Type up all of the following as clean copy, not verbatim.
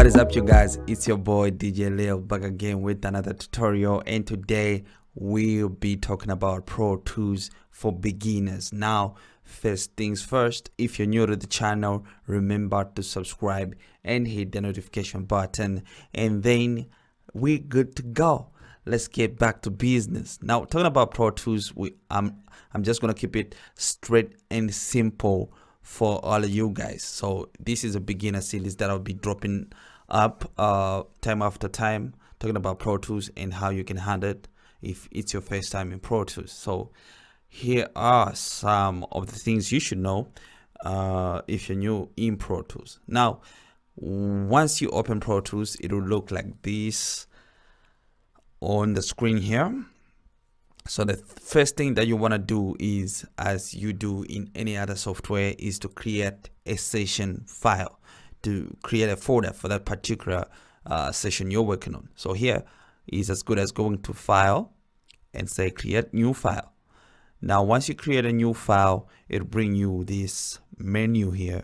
What is up, you guys? It's your boy DJ Leo back again with another tutorial, and today we'll be talking about Pro Tools for beginners. Now, first things first, if you're new to the channel, remember to subscribe and hit the notification button, and then we're good to go. Let's get back to business. Now, talking about Pro Tools, I'm just gonna keep it straight and simple for all of you guys. So this is a beginner series that I'll be dropping up time after time, talking about Pro Tools and how you can handle it if it's your first time in Pro Tools. So here are some of the things you should know if you're new in Pro Tools. Now, once you open Pro Tools, it will look like this on the screen here. So the first thing that you want to do is, as you do in any other software, is to create a session file, to create a folder for that particular session you're working on. So here is as good as going to File and say Create New File. Now, once you create a new file, it'll bring you this menu here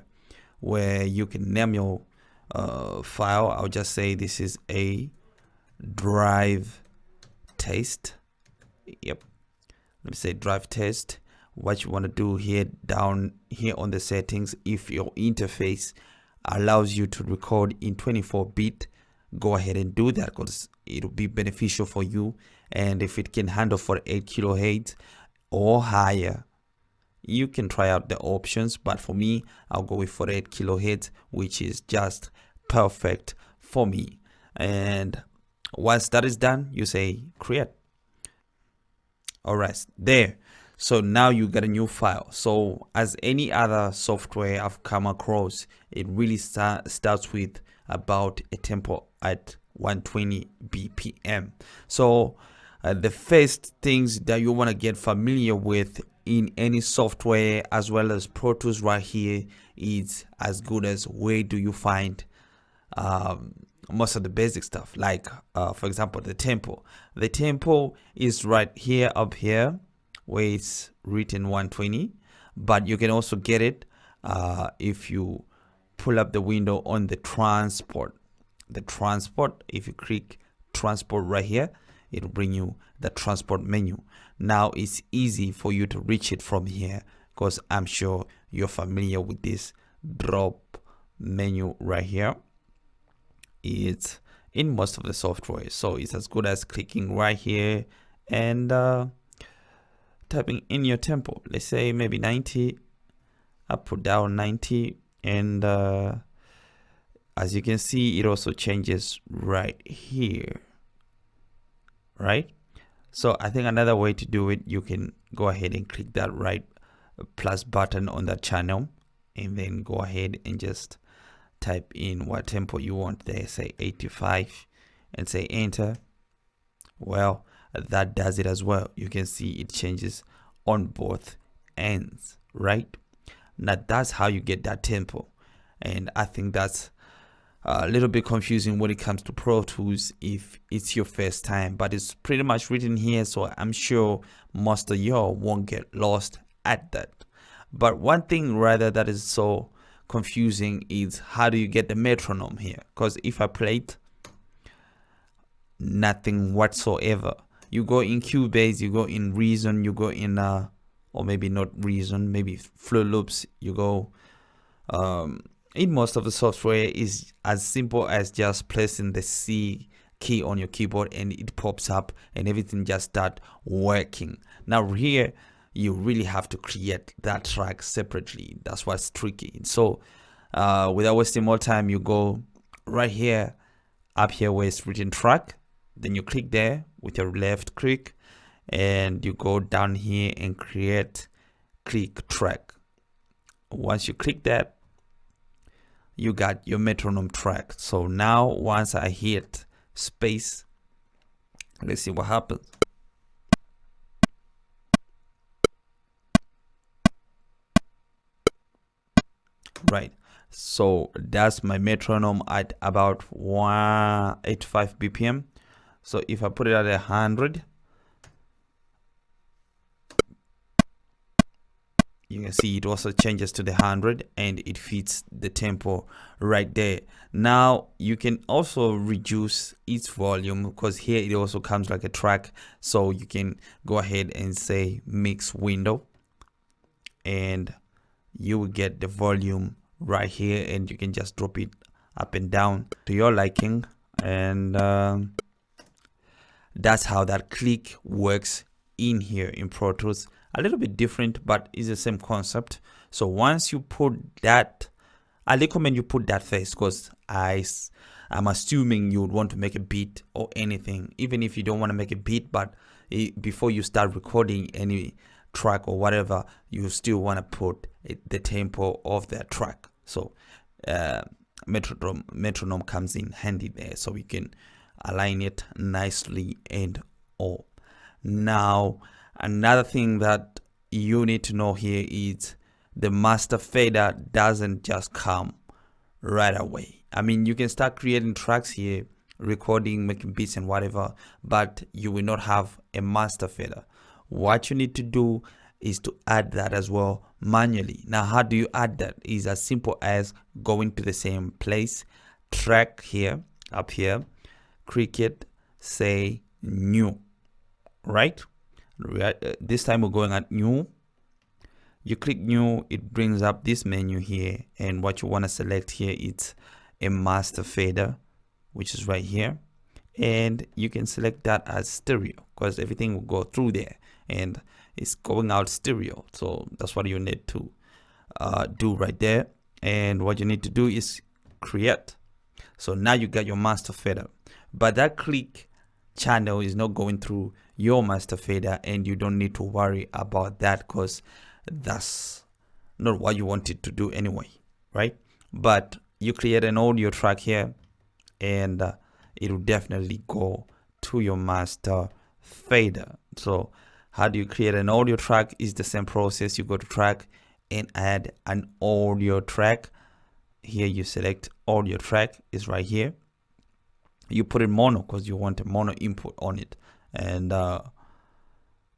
where you can name your file. I'll just say this is a drive test. Yep, let me say drive test. What you want to do here, down here on the settings, if your interface allows you to record in 24-bit, go ahead and do that, because it'll be beneficial for you. And if it can handle for 8 kilohertz or higher, you can try out the options, but for me, I'll go with 48 kilohertz, which is just perfect for me. And once that is done, you say create. All right, there. So now you got a new file. So as any other software I've come across, it really starts with about a tempo at 120 BPM. So the first things that you want to get familiar with in any software, as well as Pro Tools right here, is as good as where do you find most of the basic stuff, like for example, the tempo. The tempo is right here, up here, where it's written 120, but you can also get it if you pull up the window on the transport. The transport, if you click transport right here, it'll bring you the transport menu. Now it's easy for you to reach it from here, because I'm sure you're familiar with this drop menu right here. It's in most of the software, so it's as good as clicking right here and typing in your tempo. Let's say maybe 90, up or down 90, and as you can see, it also changes right here, right? So I think another way to do it, you can go ahead and click that right plus button on that channel, and then go ahead and just type in what tempo you want there, say 85, and say enter. Well, that does it as well. You can see it changes on both ends, right? Now that's how you get that tempo, and I think that's a little bit confusing when it comes to Pro Tools if it's your first time, but it's pretty much written here, so I'm sure most of y'all won't get lost at that. But one thing rather that is so confusing is how do you get the metronome here? Because if I play it, nothing whatsoever. You go in Cubase, you go in Reason, you go in or maybe not Reason, maybe Flow Loops. You go in most of the software is as simple as just pressing the C key on your keyboard and it pops up and everything just start working. Now here you really have to create that track separately. That's what's tricky. So without wasting more time, you go right here, up here where it's written track, then you click there with your left click, and you go down here and click track. Once you click that, you got your metronome track. So now once I hit space, let's see what happens. Right, so that's my metronome at about 185 BPM. So if I put it at 100, you can see it also changes to the 100 and it fits the tempo right there. Now you can also reduce its volume because here it also comes like a track, so you can go ahead and say mix window and you will get the volume right here, and you can just drop it up and down to your liking. And that's how that click works in here in Pro Tools. A little bit different, but it's the same concept. So once you put that, I recommend you put that first, because I'm assuming you would want to make a beat or anything, even if you don't want to make a beat, but before you start recording any track or whatever, you still want to put the tempo of that track. So metronome comes in handy there, so we can align it nicely and all. Now another thing that you need to know here is the master fader doesn't just come right away. I mean, you can start creating tracks here, recording, making beats and whatever, but you will not have a master fader. What you need to do is to add that as well manually. Now, how do you add that? Is as simple as going to the same place, track here, up here, cricket, say new, right? This time we're going at new. You click new, it brings up this menu here, and what you want to select here is a master fader, which is right here, and you can select that as stereo because everything will go through there and it's going out stereo. So that's what you need to do right there. And what you need to do is create. So now you got your master fader, but that click channel is not going through your master fader, and you don't need to worry about that because that's not what you wanted to do anyway, right? But you create an audio track here, and it will definitely go to your master fader. So how do you create an audio track? Is the same process. You go to track and add an audio track. Here you select audio track, is right here. You put in mono because you want a mono input on it, and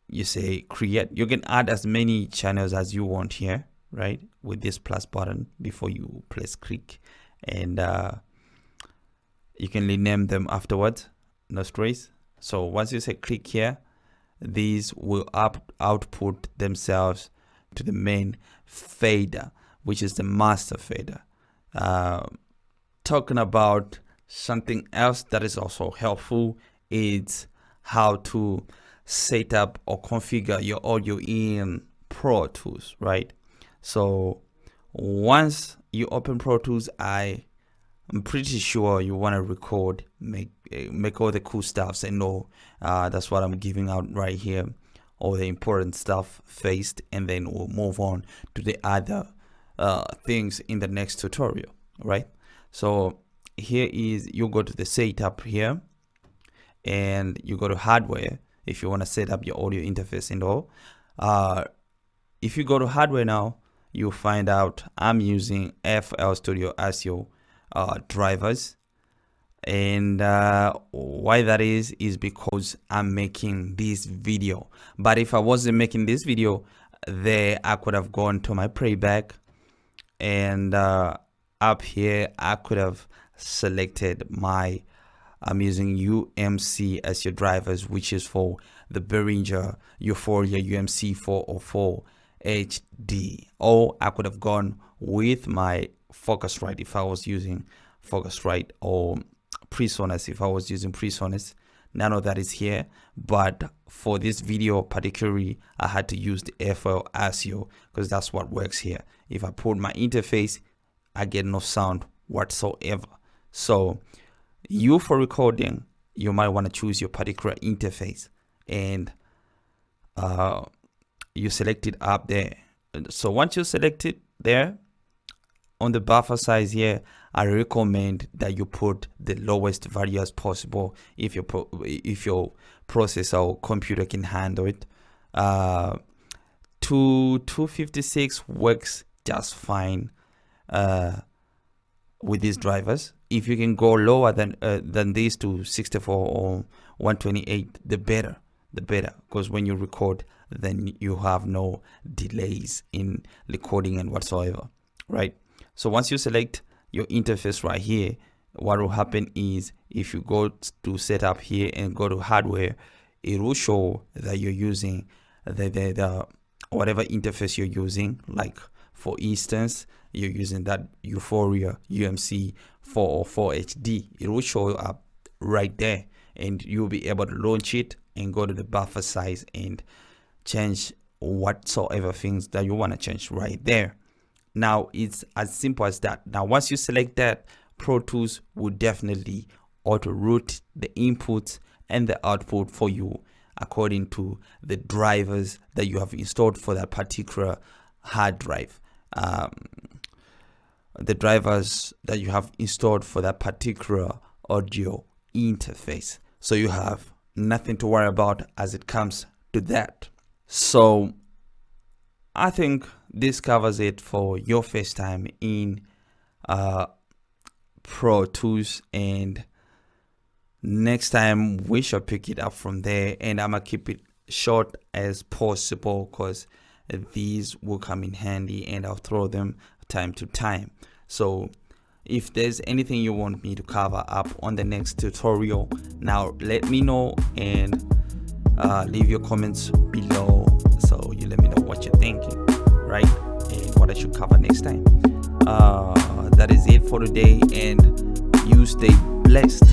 you say create. You can add as many channels as you want here, right, with this plus button before you press click, and you can rename them afterwards, no stress. So once you say click here, these will output themselves to the main fader, which is the master fader. Talking about something else that is also helpful is how to set up or configure your audio in Pro Tools, right? So once you open Pro Tools, I'm pretty sure you want to record, make all the cool stuffs, and all. That's what I'm giving out right here, all the important stuff first, and then we'll move on to the other things in the next tutorial, right? So here is, you go to the setup here, and you go to hardware if you want to set up your audio interface and all. If you go to hardware now, you'll find out I'm using FL Studio ASIO drivers, and why that is because I'm making this video. But if I wasn't making this video, there I could have gone to my playback, and up here I could have selected my, I'm using UMC as your drivers, which is for the Behringer Euphoria UMC 404 HD. Or I could have gone with my Focusrite if I was using Focusrite, or PreSonus if I was using PreSonus. None of that is here, but for this video particularly, I had to use the FL ASIO because that's what works here. If I put my interface, I get no sound whatsoever. So you, for recording, you might want to choose your particular interface, and you select it up there. So once you select it there, on the buffer size here, I recommend that you put the lowest value as possible if your processor or computer can handle it. 256 works just fine with these drivers. If you can go lower than these to 64 or 128, the better. the better, because when you record, then you have no delays in recording and whatsoever, right? So once you select your interface right here, what will happen is if you go to setup here and go to hardware, it will show that you're using the whatever interface you're using. Like for instance, you're using that Euphoria UMC 404 HD. It will show up right there, and you'll be able to launch it and go to the buffer size and change whatsoever things that you want to change right there. Now it's as simple as that. Now once you select that, Pro Tools will definitely auto route the inputs and the output for you according to the drivers that you have installed for that particular hard drive. The drivers that you have installed for that particular audio interface. So you have nothing to worry about as it comes to that. So I think this covers it for your first time in Pro Tools, and next time we shall pick it up from there, and I'm gonna keep it short as possible because these will come in handy and I'll throw them time to time. So if there's anything you want me to cover up on the next tutorial, now let me know and leave your comments below, so you let me know what you're thinking, right, and what I should cover next time. That is it for today, and you stay blessed.